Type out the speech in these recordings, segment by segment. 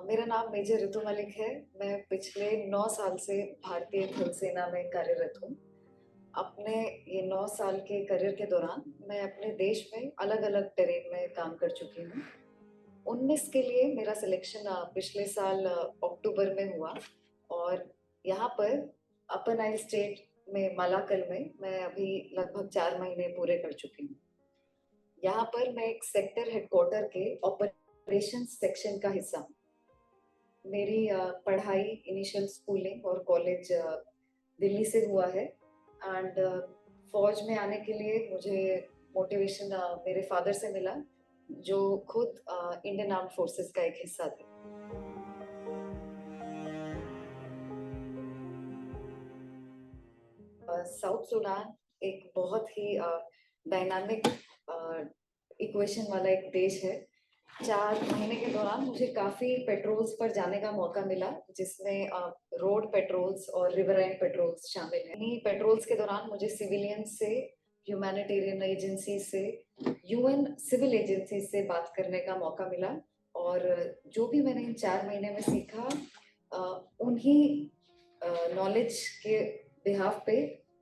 मेरा नाम मेजर ऋतु मलिक है। मैं पिछले 9 साल से भारतीय थल सेना में कार्यरत हूँ। अपने ये 9 साल के करियर के दौरान मैं अपने देश में अलग-अलग टेरेन में काम कर चुकी हूँ। 19 के लिए मेरा सिलेक्शन पिछले साल अक्टूबर में हुआ और यहाँ पर अपर नाइल स्टेट में मालाकल में मैं अभी लगभग 4 महीने पूरे कर चुकी हूँ। यहाँ पर मैं एक सेक्टर हेडक्वार्टर के ऑपरेशंस सेक्शन का हिस्सा हूँ। मेरी पढ़ाई इनिशियल स्कूलिंग और कॉलेज दिल्ली से हुआ है एंड फौज में आने के लिए मुझे मोटिवेशन मेरे फादर से मिला, जो खुद इंडियन आर्म्ड फोर्सेस का एक हिस्सा थे। साउथ सूडान एक बहुत ही डायनामिक इक्वेशन वाला एक देश है। 4 महीने के दौरान मुझे काफ़ी पेट्रोल्स पर जाने का मौका मिला, जिसमें रोड पेट्रोल्स और रिवराइन पेट्रोल्स शामिल हैं। इन्हीं पेट्रोल्स के दौरान मुझे सिविलियंस से, ह्यूमैनिटेरियन एजेंसी से, यूएन सिविल एजेंसी से बात करने का मौका मिला और जो भी मैंने इन 4 महीने में सीखा, उन्हीं नॉलेज के बिहाफ पे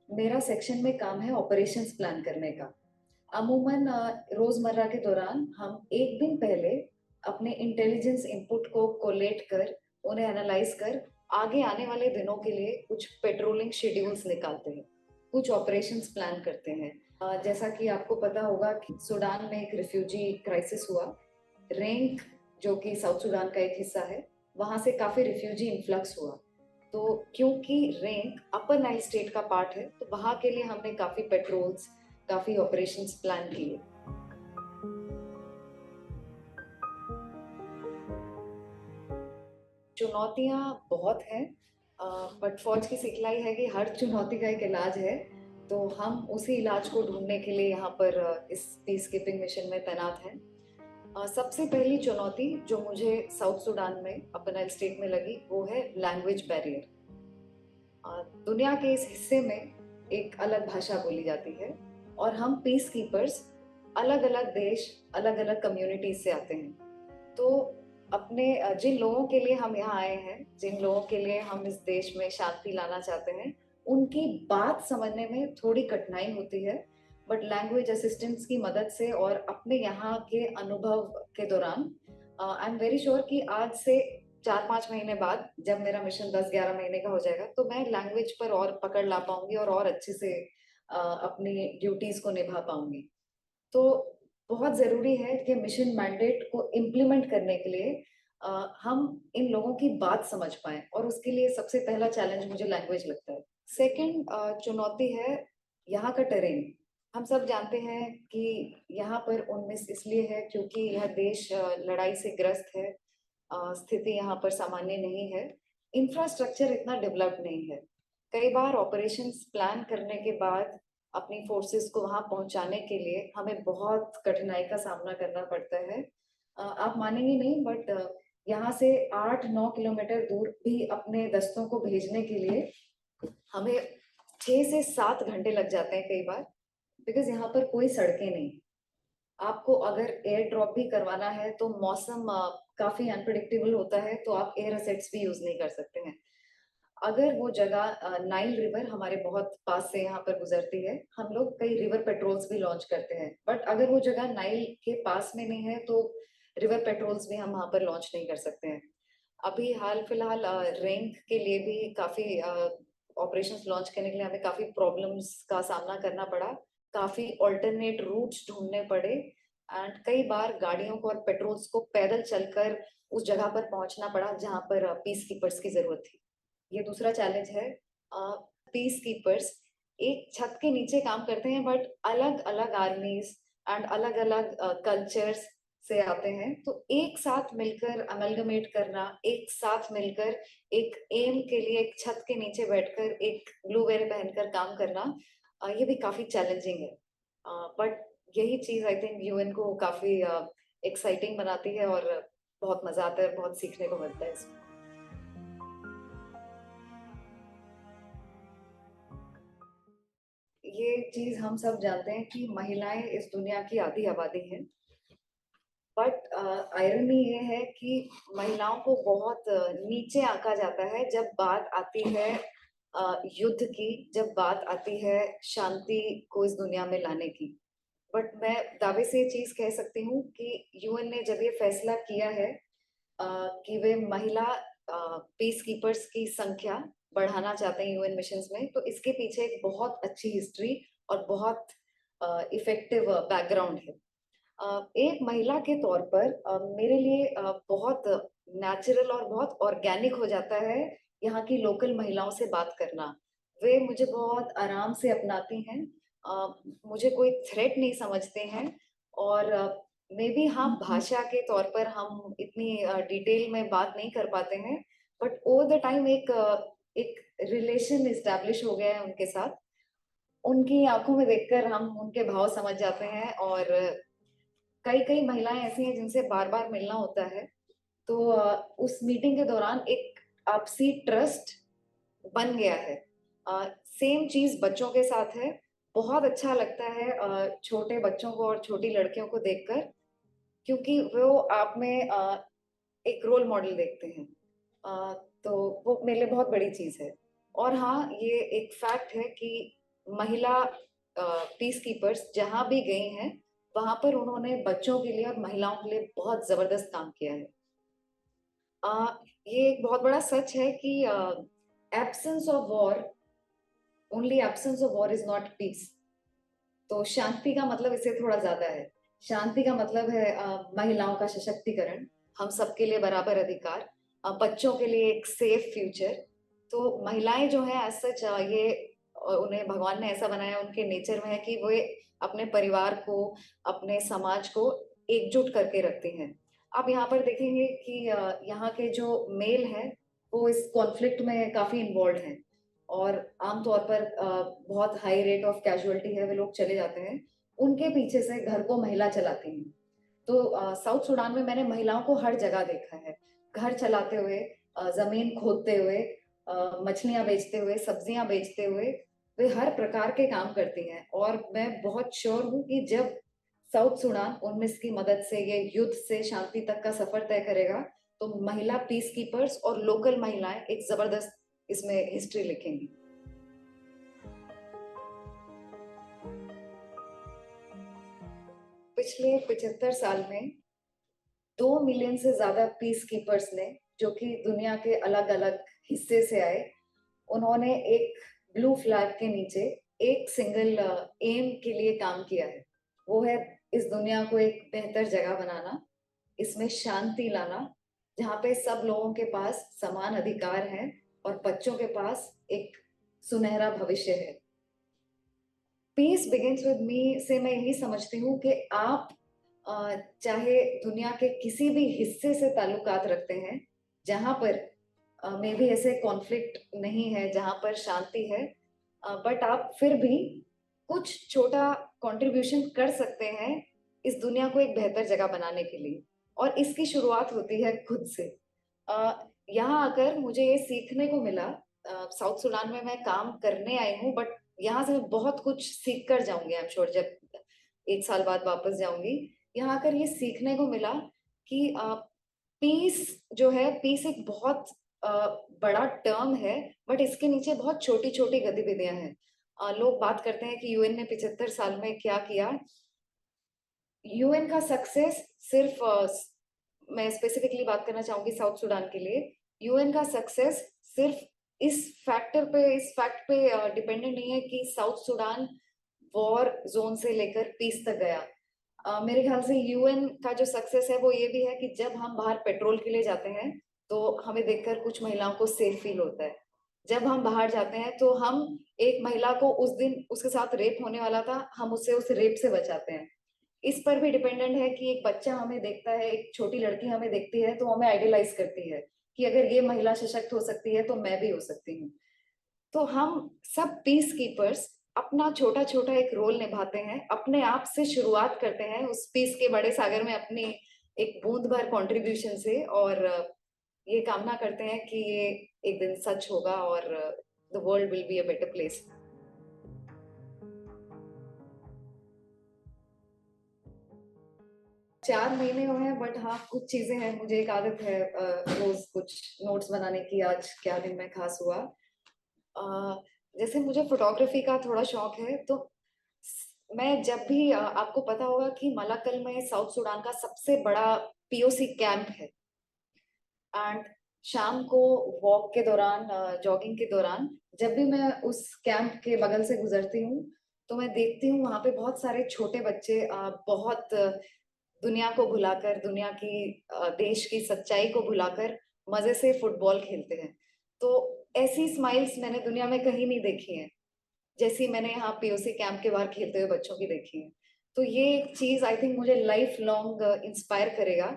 मेरा सेक्शन में काम है ऑपरेशंस प्लान करने का। अमूमन रोजमर्रा के दौरान हम एक दिन पहले अपने इंटेलिजेंस इनपुट को कोलेट कर, उन्हें एनालाइज कर आगे आने वाले दिनों के लिए कुछ पेट्रोलिंग शेड्यूल्स निकालते हैं, कुछ ऑपरेशंस प्लान करते हैं। जैसा कि आपको पता होगा कि सूडान में एक रिफ्यूजी क्राइसिस हुआ। रेंक, जो कि साउथ सूडान का एक हिस्सा है, वहां से काफी रिफ्यूजी इन्फ्लक्स हुआ। तो क्योंकि रेंक अपर नाइल स्टेट का पार्ट है, तो वहां के लिए हमने काफी पेट्रोल्स, काफी ऑपरेशंस प्लान किए। चुनौतियां बहुत हैं, बट फौज की सिखलाई है कि हर चुनौती का एक इलाज है। तो हम उसी इलाज को ढूंढने के लिए यहाँ पर इस पीस कीपिंग मिशन में तैनात हैं। सबसे पहली चुनौती जो मुझे साउथ सूडान में अपर नाइल स्टेट में लगी, वो है लैंग्वेज बैरियर। दुनिया के इस हिस्से में एक अलग भाषा बोली जाती है और हम पीस कीपर्स अलग अलग देश, अलग अलग कम्युनिटीज से आते हैं। तो अपने जिन लोगों के लिए हम यहाँ आए हैं, जिन लोगों के लिए हम इस देश में शांति लाना चाहते हैं, उनकी बात समझने में थोड़ी कठिनाई होती है। बट लैंग्वेज असिस्टेंट्स की मदद से और अपने यहाँ के अनुभव के दौरान आई एम वेरी श्योर कि आज से 4-5 महीने बाद जब मेरा मिशन 10-11 महीने का हो जाएगा, तो मैं लैंग्वेज पर और पकड़ ला पाऊंगी और अच्छे से अपनी ड्यूटीज को निभा पाऊंगी। तो बहुत जरूरी है कि मिशन मैंडेट को इम्प्लीमेंट करने के लिए हम इन लोगों की बात समझ पाए, और उसके लिए सबसे पहला चैलेंज मुझे लैंग्वेज लगता है। सेकंड चुनौती है यहाँ का टेरेन। हम सब जानते हैं कि यहाँ पर 19 इसलिए है क्योंकि यह देश लड़ाई से ग्रस्त है। स्थिति यहाँ पर सामान्य नहीं है। इंफ्रास्ट्रक्चर इतना डेवलप्ड नहीं है। कई बार ऑपरेशंस प्लान करने के बाद अपनी फोर्सेस को वहां पहुंचाने के लिए हमें बहुत कठिनाई का सामना करना पड़ता है। आप मानेंगे नहीं, बट यहाँ से 8-9 किलोमीटर दूर भी अपने दस्तों को भेजने के लिए हमें 6 से 7 घंटे लग जाते हैं कई बार, बिकॉज यहाँ पर कोई सड़कें नहीं। आपको अगर एयर ड्रॉप भी करवाना है तो मौसम काफी अनप्रिडिक्टेबल होता है, तो आप एयर असेट्स भी यूज नहीं कर सकते हैं। अगर वो जगह नाइल रिवर हमारे बहुत पास से यहाँ पर गुजरती है, हम लोग कई रिवर पेट्रोल्स भी लॉन्च करते हैं। बट अगर वो जगह नाइल के पास में नहीं है, तो रिवर पेट्रोल्स भी हम वहाँ पर लॉन्च नहीं कर सकते हैं। अभी हाल फिलहाल रैंक के लिए भी काफी ऑपरेशंस लॉन्च करने के लिए हमें काफी प्रॉब्लम्स का सामना करना पड़ा। काफी ऑल्टरनेट रूट्स ढूंढने पड़े एंड कई बार गाड़ियों को और पेट्रोल्स को पैदल चलकर उस जगह पर पहुंचना पड़ा जहां पर पीस कीपर्स की जरूरत थी। ये दूसरा चैलेंज है। पीस कीपर्स एक छत के नीचे काम करते हैं, बट अलग अलग आर्मीज एंड अलग अलग कल्चर्स से आते हैं। तो एक साथ मिलकर अमेलगमेट करना, एक साथ मिलकर एक एम के लिए एक छत के नीचे बैठकर एक ब्लू बेरे पहनकर काम करना, ये भी काफी चैलेंजिंग है। बट यही चीज आई थिंक यूएन को काफी एक्साइटिंग बनाती है और बहुत मजा आता है, बहुत सीखने को मिलता है इसमें। ये चीज हम सब जानते हैं कि महिलाएं इस दुनिया की आधी आबादी है। बट आयरनी ये है कि महिलाओं को बहुत नीचे आंका जाता है जब बात आती है युद्ध की, जब बात आती है शांति को इस दुनिया में लाने की। बट मैं दावे से ये चीज कह सकती हूँ कि यूएन ने जब ये फैसला किया है कि वे महिला पीस कीपर्स की संख्या बढ़ाना चाहते हैं यूएन मिशंस में, तो इसके पीछे एक बहुत अच्छी हिस्ट्री और बहुत इफेक्टिव बैकग्राउंड है। एक महिला के तौर पर मेरे लिए बहुत नेचुरल और बहुत ऑर्गेनिक हो जाता है यहाँ की लोकल महिलाओं से बात करना। वे मुझे बहुत आराम से अपनाती हैं, मुझे कोई थ्रेट नहीं समझते हैं। और मे बी हाँ, भाषा के तौर पर हम इतनी डिटेल में बात नहीं कर पाते हैं, बट ओवर द टाइम एक रिलेशन इस्टेब्लिश हो गया है उनके साथ। उनकी आंखों में देखकर हम उनके भाव समझ जाते हैं। और कई कई महिलाएं ऐसी हैं जिनसे बार बार मिलना होता है, तो उस मीटिंग के दौरान एक आपसी ट्रस्ट बन गया है। सेम चीज बच्चों के साथ है। बहुत अच्छा लगता है छोटे बच्चों को और छोटी लड़कियों को देखकर, क्योंकि वो आप में एक रोल मॉडल देखते हैं। तो वो मेरे लिए बहुत बड़ी चीज है। और हाँ, ये एक फैक्ट है कि महिला पीस कीपर्स जहाँ भी गई हैं, वहां पर उन्होंने बच्चों के लिए और महिलाओं के लिए बहुत जबरदस्त काम किया है। ये एक बहुत बड़ा सच है कि absence of war, only absence of war is not peace. तो शांति का मतलब इससे थोड़ा ज्यादा है। शांति का मतलब है महिलाओं का सशक्तिकरण, हम सबके लिए बराबर अधिकार, बच्चों के लिए एक सेफ फ्यूचर। तो महिलाएं जो है एज सच, ये उन्हें भगवान ने ऐसा बनाया, उनके नेचर में है कि वे अपने परिवार को, अपने समाज को एकजुट करके रखती हैं। आप यहाँ पर देखेंगे कि यहाँ के जो मेल हैं वो इस कॉन्फ्लिक्ट में काफी इन्वॉल्व हैं, और आमतौर पर बहुत हाई रेट ऑफ कैजुअलिटी है, वे लोग चले जाते हैं। उनके पीछे से घर को महिला चलाती हैं। तो साउथ सूडान में मैंने महिलाओं को हर जगह देखा है, घर चलाते हुए, जमीन खोदते हुए, मछलियां बेचते हुए, सब्जियां बेचते हुए। वे हर प्रकार के काम करती हैं, और मैं बहुत श्योर हूँ कि जब साउथ सूडान UNMISS की मदद से ये युद्ध से शांति तक का सफर तय करेगा, तो महिला पीस कीपर्स और लोकल महिलाएं एक जबरदस्त इसमें हिस्ट्री लिखेंगी। पिछले 75 साल में 2 मिलियन से ज्यादा पीस कीपर्स ने, जो कि दुनिया के अलग अलग हिस्से से आए, उन्होंने एक ब्लू फ्लैग के नीचे एक सिंगल एम के लिए काम किया है। वो है इस दुनिया को एक बेहतर जगह बनाना, इसमें शांति लाना, जहाँ पे सब लोगों के पास समान अधिकार हैं और बच्चों के पास एक सुनहरा भविष्य है। पीस बिगिंस विद मी से मैं यही समझती हूँ कि आप चाहे दुनिया के किसी भी हिस्से से ताल्लुकात रखते हैं, जहां पर मे भी ऐसे कॉन्फ्लिक्ट नहीं है, जहां पर शांति है, बट आप फिर भी कुछ छोटा कंट्रीब्यूशन कर सकते हैं इस दुनिया को एक बेहतर जगह बनाने के लिए। और इसकी शुरुआत होती है खुद से। यहाँ आकर मुझे ये सीखने को मिला। साउथ सुडान में मैं काम करने आई हूँ, बट यहाँ से मैं बहुत कुछ सीख कर जाऊंगी, आई एम श्योर, जब 1 साल बाद वापस जाऊंगी। यहाँ आकर ये सीखने को मिला कि पीस जो है, पीस एक बहुत बड़ा टर्म है, बट इसके नीचे बहुत छोटी छोटी गतिविधियां हैं। लोग बात करते हैं कि यूएन ने 75 साल में क्या किया। यूएन का सक्सेस सिर्फ मैं स्पेसिफिकली बात करना चाहूंगी साउथ सुडान के लिए। यूएन का सक्सेस सिर्फ इस फैक्ट पे डिपेंडेंट नहीं है कि साउथ सुडान वॉर जोन से लेकर पीस तक गया। मेरे ख्याल से यूएन का जो सक्सेस है वो ये भी है कि जब हम बाहर पेट्रोल के लिए जाते हैं, तो हमें देखकर कुछ महिलाओं को सेफ फील होता है। जब हम बाहर जाते हैं तो हम एक महिला को, उस दिन उसके साथ रेप होने वाला था, हम उससे उस रेप से बचाते हैं। इस पर भी डिपेंडेंट है कि एक बच्चा हमें देखता है, एक छोटी लड़की हमें देखती है, तो हमें आइडियलाइज करती है कि अगर ये महिला सशक्त हो सकती है तो मैं भी हो सकती हूँ। तो हम सब पीस कीपर्स अपना छोटा छोटा एक रोल निभाते हैं, अपने आप से शुरुआत करते हैं उस पीस के बड़े सागर में अपनी एक बूंद भर कंट्रीब्यूशन से, और ये कामना करते हैं कि ये एक दिन सच होगा और the world will be a better place. 4 महीने हुए हैं, बट हाँ कुछ चीजें हैं, मुझे एक आदत है रोज कुछ नोट्स बनाने की, आज क्या दिन में खास हुआ। जैसे मुझे फोटोग्राफी का थोड़ा शौक है, तो मैं जब भी आपको पता होगा कि मलाकल में साउथ सूडान का सबसे बड़ा पीओसी कैंप है, एंड शाम को वॉक के दौरान, जॉगिंग के दौरान, जब भी मैं उस कैंप के बगल से गुजरती हूँ तो मैं देखती हूँ वहां पे बहुत सारे छोटे बच्चे बहुत दुनिया को भुलाकर, दुनिया की देश की सच्चाई को भुलाकर मजे से फुटबॉल खेलते हैं। तो ऐसी स्माइल्स मैंने दुनिया में कहीं नहीं देखी है जैसी मैंने यहाँ पीओसी कैंप के बाहर खेलते हुए बच्चों की देखी है। तो ये एक चीज आई थिंक मुझे लाइफ लॉन्ग इंस्पायर करेगा।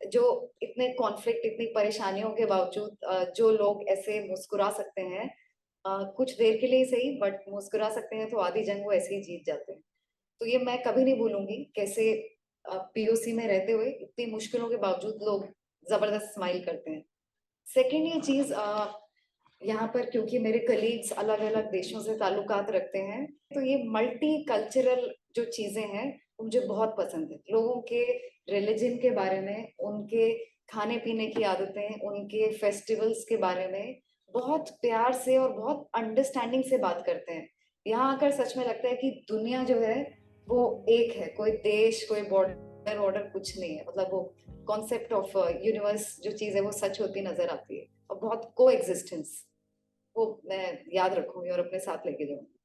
जो इतने कॉन्फ्लिक्ट, इतनी परेशानियों के बावजूद जो लोग ऐसे मुस्कुरा सकते हैं, कुछ देर के लिए ही सही, बट मुस्कुरा सकते हैं, तो आधी जंग वो ऐसे ही जीत जाते हैं। तो ये मैं कभी नहीं भूलूंगी, कैसे पीओसी में रहते हुए इतनी मुश्किलों के बावजूद लोग जबरदस्त स्माइल करते हैं। सेकेंड ये चीज, यहाँ पर क्योंकि मेरे कलीग्स अलग अलग देशों से ताल्लुकात रखते हैं, तो ये मल्टी कल्चरल जो चीजें हैं वो मुझे बहुत पसंद है। लोगों के रिलीजन के बारे में, उनके खाने पीने की आदतें, उनके फेस्टिवल्स के बारे में बहुत प्यार से और बहुत अंडरस्टैंडिंग से बात करते हैं। यहाँ आकर सच में लगता है कि दुनिया जो है वो एक है, कोई देश, कोई बॉर्डर वॉर्डर कुछ नहीं है। मतलब वो कॉन्सेप्ट ऑफ यूनिवर्स जो चीज है वो सच होती नजर आती है, और बहुत को एग्जिस्टेंस, वो मैं याद रखूंगी और अपने साथ लेके जाऊंगी।